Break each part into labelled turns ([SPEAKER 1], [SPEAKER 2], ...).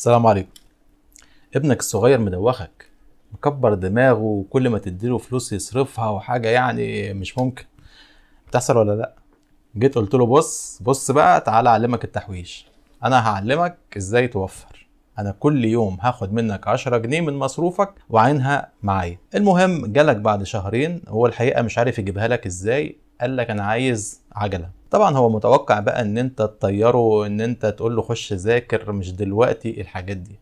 [SPEAKER 1] السلام عليكم. ابنك الصغير مدوخك، مكبر دماغه وكل ما تديله فلوس يصرفها وحاجة يعني مش ممكن. بتحصل ولا لا؟ جيت قلت له بص بقى، تعالى اعلمك التحويش. انا هعلمك ازاي توفر. انا كل يوم هاخد منك 10 جنيه من مصروفك وعينها معايا. المهم جالك بعد شهرين، هو الحقيقة مش عارف يجيبها لك ازاي. قال لك انا عايز عجلة. طبعا هو متوقع بقى ان انت تطيره، ان انت تقول له خش ذاكر، مش دلوقتي الحاجات دي.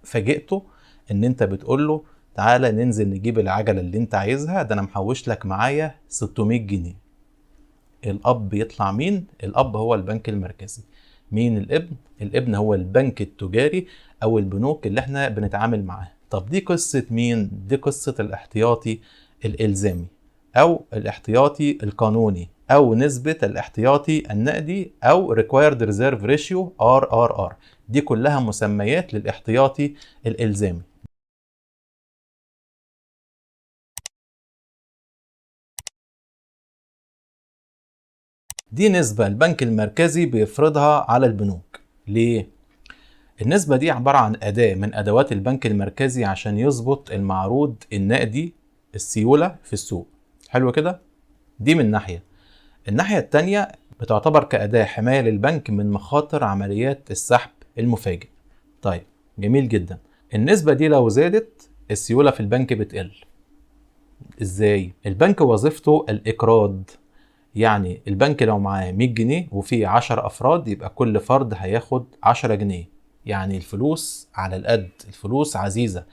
[SPEAKER 1] فاجئته ان انت بتقول له تعالى ننزل نجيب العجلة اللي انت عايزها، ده انا محوش لك معايا 600 جنيه. الاب يطلع مين؟ الاب هو البنك المركزي. مين الابن؟ الابن هو البنك التجاري او البنوك اللي احنا بنتعامل معاها. طب دي قصة مين؟ دي قصة الاحتياطي الالزامي او الاحتياطي القانوني او نسبة الاحتياطي النقدي او required reserve ratio RRR. دي كلها مسميات للاحتياطي الالزامي. دي نسبة البنك المركزي بيفرضها على البنوك. ليه؟ النسبة دي عبارة عن أداة من أدوات البنك المركزي عشان يظبط المعروض النقدي، السيولة في السوق. حلو كده؟ دي من ناحية. الناحية التانية بتعتبر كأداة حماية للبنك من مخاطر عمليات السحب المفاجئ. طيب، جميل جدا. النسبة دي لو زادت السيولة في البنك بتقل. ازاي؟ البنك وظيفته الإقراض. يعني البنك لو معاه 100 جنيه وفي 10 أفراد يبقى كل فرد هياخد 10 جنيه. يعني الفلوس على القد، الفلوس عزيزة،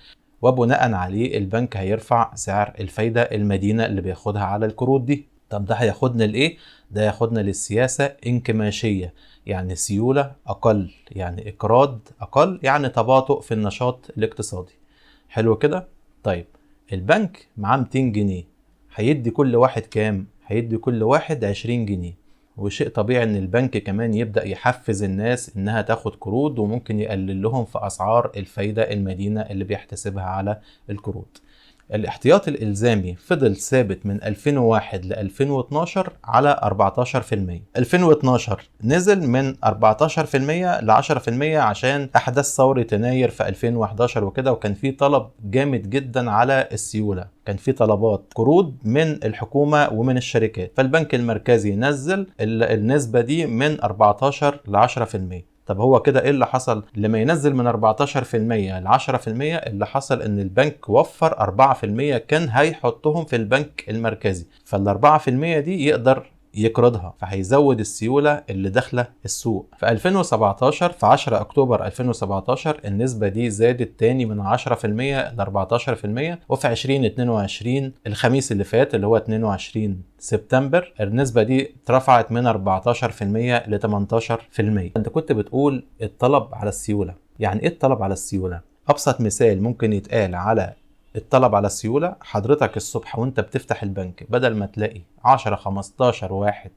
[SPEAKER 1] وبناء عليه البنك هيرفع سعر الفايدة المدينة اللي بياخدها على القروض دي. طب ده هياخدنا لإيه؟ ده ياخدنا للسياسة انكماشية، يعني سيولة أقل، يعني إقراض أقل، يعني تباطؤ في النشاط الاقتصادي. حلو كده؟ طيب، البنك معاه 200 جنيه، هيدي كل واحد كام؟ هيدي كل واحد 20 جنيه. وشيء طبيعي ان البنك كمان يبدأ يحفز الناس انها تاخد قروض، وممكن يقلل لهم في اسعار الفايدة المدينة اللي بيحتسبها على القروض. الاحتياط الإلزامي فضل ثابت من 2001 ل 2012 على 14%. 2012 نزل من 14% ل 10% عشان أحداث ثورة يناير في 2011 وكده، وكان في طلب جامد جدا على السيولة، كان في طلبات قروض من الحكومة ومن الشركات، فالبنك المركزي نزل النسبة دي من 14 ل 10%. طب هو كده ايه اللي حصل؟ لما ينزل من 14% ل 10%، اللي حصل ان البنك وفر 4% كان هيحطهم في البنك المركزي، فال 4% دي يقدر يقرضها، فهيزود السيولة اللي داخلة السوق. في 2017 في 10 اكتوبر 2017 النسبة دي زادت تاني من 10% ل 14%، وفي 2022 الخميس اللي فات اللي هو 22 سبتمبر النسبة دي اترفعت من 14% ل 18%. انت كنت بتقول الطلب على السيولة. يعني ايه الطلب على السيولة؟ ابسط مثال ممكن يتقال على الطلب على السيولة: حضرتك الصبح وانت بتفتح البنك بدل ما تلاقي 10 15 واحد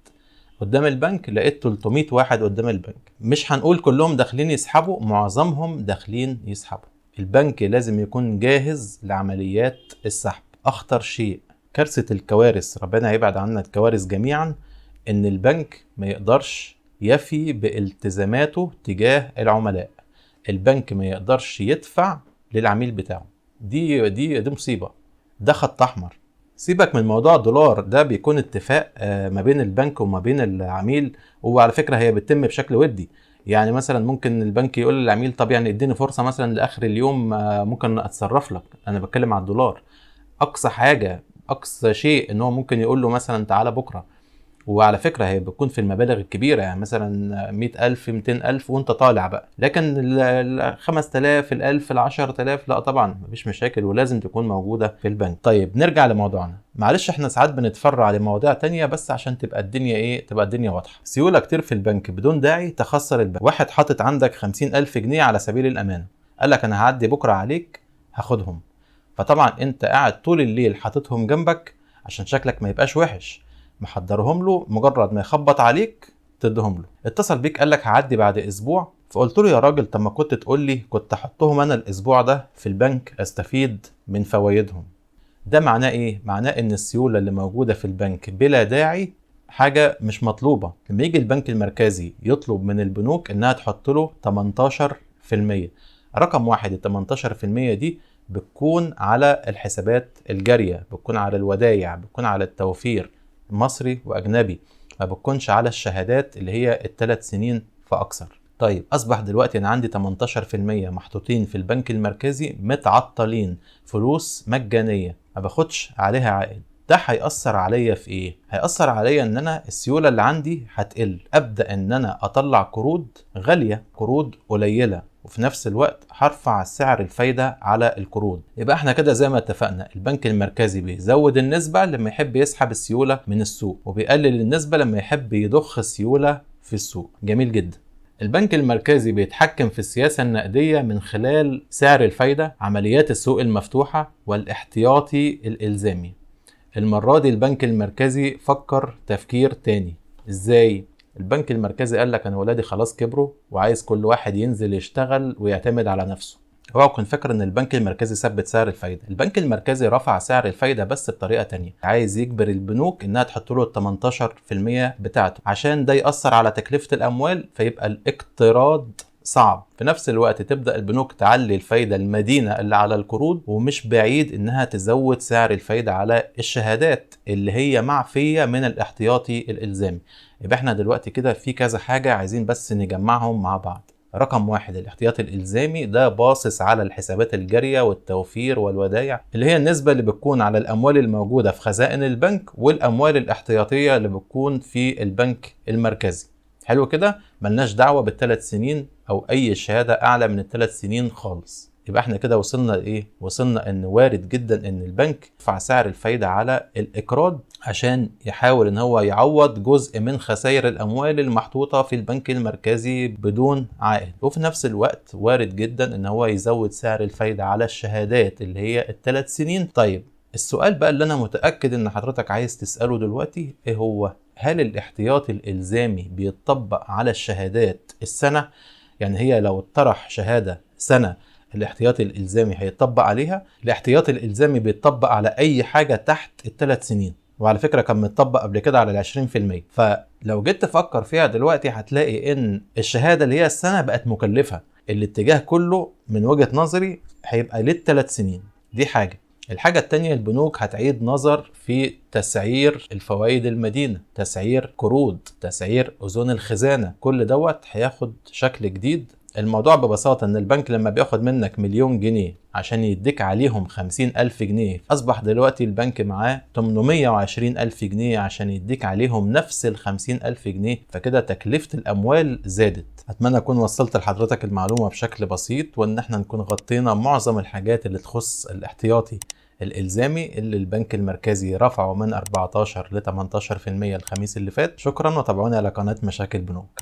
[SPEAKER 1] قدام البنك، لقيت 300 واحد قدام البنك. مش هنقول كلهم داخلين يسحبوا، معظمهم داخلين يسحبوا. البنك لازم يكون جاهز لعمليات السحب. اخطر شيء، كارثة الكوارث، ربنا يبعد عنا الكوارث جميعا، ان البنك ما يقدرش يفي بالتزاماته تجاه العملاء. البنك ما يقدرش يدفع للعميل بتاعه. دي مصيبة، ده خط احمر. سيبك من موضوع الدولار ده، بيكون اتفاق ما بين البنك وما بين العميل، وعلى فكرة هي بتتم بشكل ودي. يعني مثلا ممكن البنك يقول للعميل طب يعني اديني فرصة مثلا لاخر اليوم، ممكن اتصرف لك. انا بتكلم على الدولار. اقصى حاجة، اقصى شيء ان هو ممكن يقول له مثلا تعالى بكرة. وعلى فكرة هي بتكون في المبالغ الكبيرة، يعني مثلا 100,000 200,000 وانت طالع بقى. لكن ال 5,000 ال1000 ال10,000 لا طبعا مفيش مشاكل، ولازم تكون موجودة في البنك. طيب نرجع لموضوعنا. معلش احنا ساعات بنتفرع لمواضيع تانية بس عشان تبقى الدنيا ايه، تبقى الدنيا واضحة. سيولة كتير في البنك بدون داعي تخسر البنك. واحد حاطط عندك 50,000 جنيه على سبيل الأمان، قالك انا هعدي بكرة عليك هاخدهم. فطبعا انت قاعد طول الليل حاططهم جنبك عشان شكلك ما يبقاش وحش، محضرهم له، مجرد ما يخبط عليك تدهم له. اتصل بيك قالك هعدي بعد اسبوع، فقلت له يا راجل طب ما كنت تقول لي، كنت احطهم انا الاسبوع ده في البنك استفيد من فوائدهم. ده معناه ايه؟ معناه ان السيولة اللي موجودة في البنك بلا داعي حاجة مش مطلوبة. لما يجي البنك المركزي يطلب من البنوك انها تحط له 18%، رقم واحد، ال 18% دي بتكون على الحسابات الجارية، بتكون على الودايع، بتكون على التوفير مصري وأجنبي، ما بتكونش على الشهادات اللي هي ال3 سنين فأكثر. طيب أصبح دلوقتي أنا عندي 18% محطوطين في البنك المركزي متعطلين، فلوس مجانية ما باخدش عليها عائد. ده هيأثر عليا في ايه؟ هيأثر عليا ان انا السيولة اللي عندي هتقل، ابدأ ان انا اطلع قروض غالية، قروض قليلة، وفي نفس الوقت هرفع سعر الفايدة على القروض. يبقى احنا كده زي ما اتفقنا، البنك المركزي بيزود النسبة لما يحب يسحب السيولة من السوق، وبيقلل النسبة لما يحب يضخ السيولة في السوق. جميل جدا. البنك المركزي بيتحكم في السياسة النقدية من خلال سعر الفايدة، عمليات السوق المفتوحة، والاحتياطي الإلزامي. المرة دي البنك المركزي فكر تفكير تاني. ازاي؟ البنك المركزي قال لك انا ولادي خلاص كبروا وعايز كل واحد ينزل يشتغل ويعتمد على نفسه. اوعى تكون فاكر ان البنك المركزي ثبت سعر الفايدة. البنك المركزي رفع سعر الفايدة بس بطريقة تانية، عايز يجبر البنوك انها تحط له ال 18% بتاعته، عشان ده يأثر على تكلفة الاموال فيبقى الاقتراض صعب. في نفس الوقت تبدأ البنوك تعلي الفايدة المدينة اللي على القروض، ومش بعيد انها تزود سعر الفايدة على الشهادات اللي هي معفية من الاحتياطي الإلزامي. يبقى احنا دلوقتي كده في كذا حاجة عايزين بس نجمعهم مع بعض. رقم واحد، الاحتياطي الإلزامي ده باصص على الحسابات الجارية والتوفير والودايع، اللي هي النسبة اللي بتكون على الأموال الموجودة في خزائن البنك والأموال الاحتياطية اللي بتكون في البنك المركزي. حلو كده، ملناش دعوة بال3 سنين أو أي شهادة أعلى من ال3 سنين خالص. يبقى احنا كده وصلنا لإيه؟ وصلنا إن وارد جدا إن البنك يرفع سعر الفايدة على الإقراض عشان يحاول إن هو يعوض جزء من خسائر الأموال المحطوطة في البنك المركزي بدون عائد، وفي نفس الوقت وارد جدا إن هو يزود سعر الفايدة على الشهادات اللي هي ال3 سنين. طيب السؤال بقى اللي أنا متأكد إن حضرتك عايز تسأله دلوقتي إيه هو؟ هل الاحتياطي الإلزامي بيتطبق على الشهادات السنة؟ يعني هي لو اطرح شهادة سنة الاحتياطي الإلزامي هيتطبق عليها؟ الاحتياطي الإلزامي بيتطبق على أي حاجة تحت ال3 سنين، وعلى فكرة كان متطبق قبل كده على 20%. فلو جيت تفكر فيها دلوقتي هتلاقي إن الشهادة اللي هي السنة بقت مكلفة. الاتجاه كله من وجهة نظري هيبقى لل3 سنين. دي حاجة. الحاجة التانية، البنوك هتعيد نظر في تسعير الفوائد المدينة، تسعير قروض، تسعير أذون الخزانة. كل دوت هياخد شكل جديد. الموضوع ببساطة ان البنك لما بياخد منك 1,000,000 جنيه عشان يديك عليهم 50,000 جنيه، اصبح دلوقتي البنك معاه 820,000 جنيه عشان يديك عليهم نفس ال50,000 جنيه. فكده تكلفة الاموال زادت. اتمنى اكون وصلت لحضرتك المعلومة بشكل بسيط، وان احنا نكون غطينا معظم الحاجات اللي تخص الاحتياطي الإلزامي اللي البنك المركزي رفعه من 14 ل 18% الخميس اللي فات. شكرا، وتابعوني على قناة مشاكل بنوك.